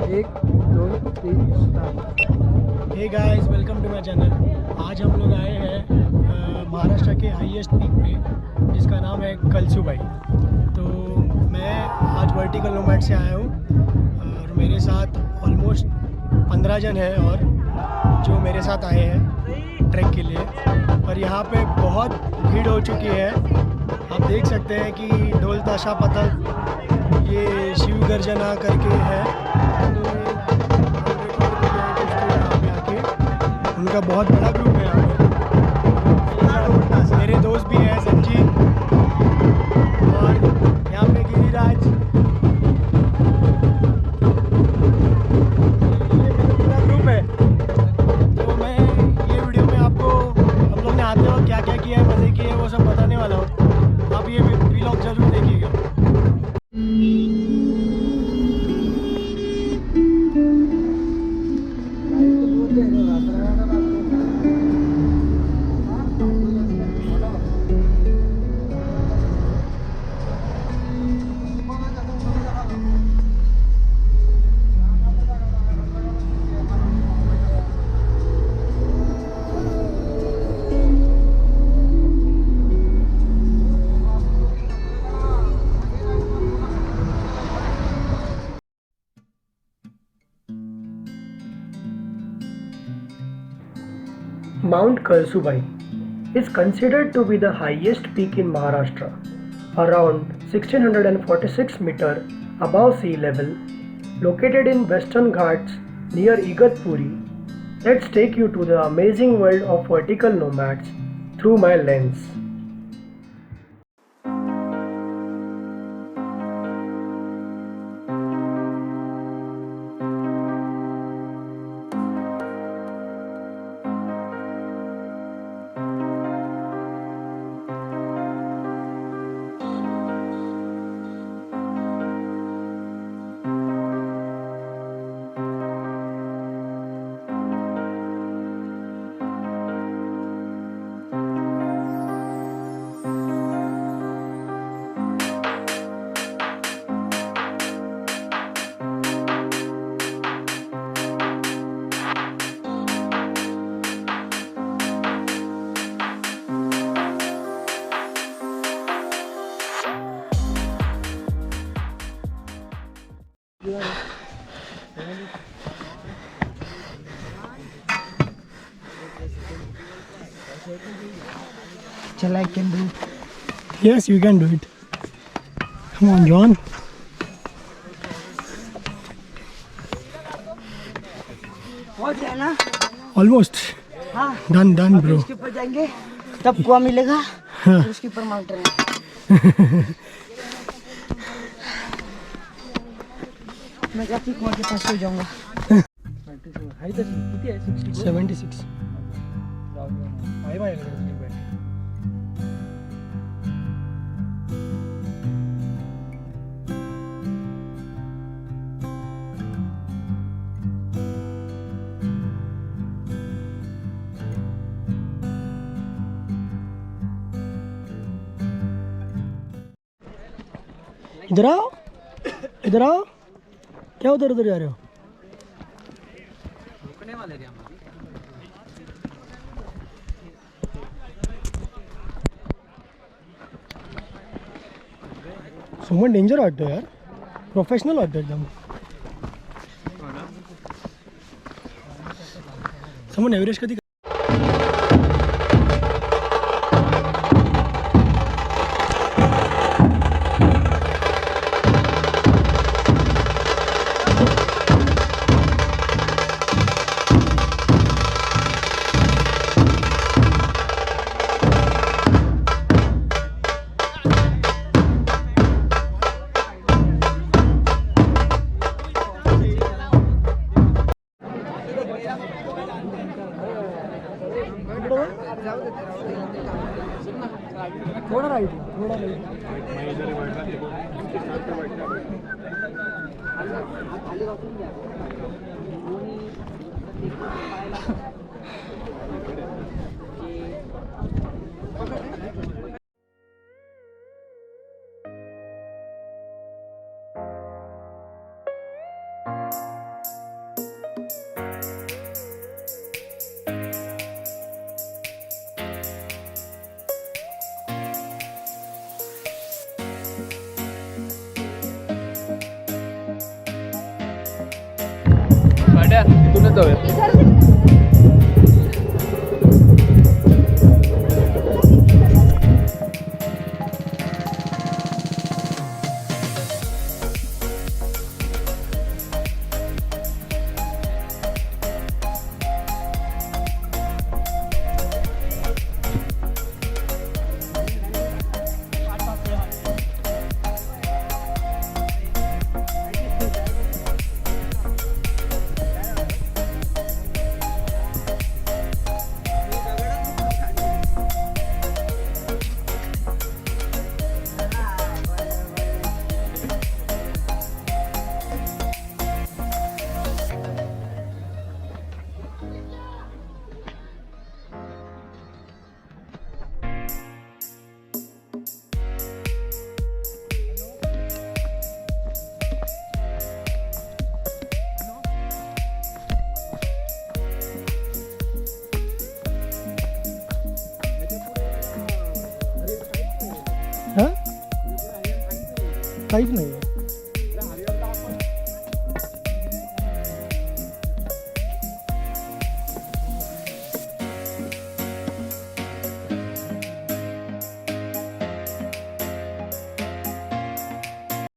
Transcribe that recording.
1 2 3 start. Hey guys, welcome to my channel. आज हम लोग आए हैं महाराष्ट्र के हाईएस्ट पीक पे, जिसका नाम है कलसुबाई। तो मैं आज वर्टिकल नोमैड से आया हूँ और मेरे साथ ऑलमोस्ट 15 जन हैं और जो मेरे साथ आए हैं ट्रैक के लिए। और यहाँ पे बहुत भीड़ हो चुकी है। आप देख सकते हैं कि ढोल ताशा पतंग ये शिव गर्जना करके है। तो आके उनका बहुत बड़ा ग्रुप है यहाँ पे। मेरे दोस्त भी हैं संजीव और यहाँ पे गिरिराज। पूरा ग्रुप है। तो मैं ये वीडियो में आपको हम लोग ने आते वक्त क्या क्या किया है, मज़े किए हैं, वो सब बताने वाला हूँ। आप ये व्लॉग जरूर देखिएगा। Mount Kalsubai is considered to be the highest peak in Maharashtra, around 1646 meters above sea level, located in Western Ghats near Igatpuri. Let's take you to the amazing world of vertical nomads through my lens. Shall I can do it? Yes, you can do it. Come on, John. हो जाए ना? Almost. हाँ। Done, bro. इसके ऊपर जाएंगे, तब कुआं मिलेगा। हाँ। उसके ऊपर माउंटेन है। मैं जाके कुआं के पास हो जाऊंगा। 76. इधर आओ, इधर आओ। क्या उधर उधर जा रहे हो? रुकने वाले थे हम। सुमन डेंजर वाटतो यार, प्रोफेशनल वाटतो एकदम। सुमन एव्हरेस्ट कधी थोड़ा राइट गाड्या इथूनच जाऊया. हां काहीच नाही.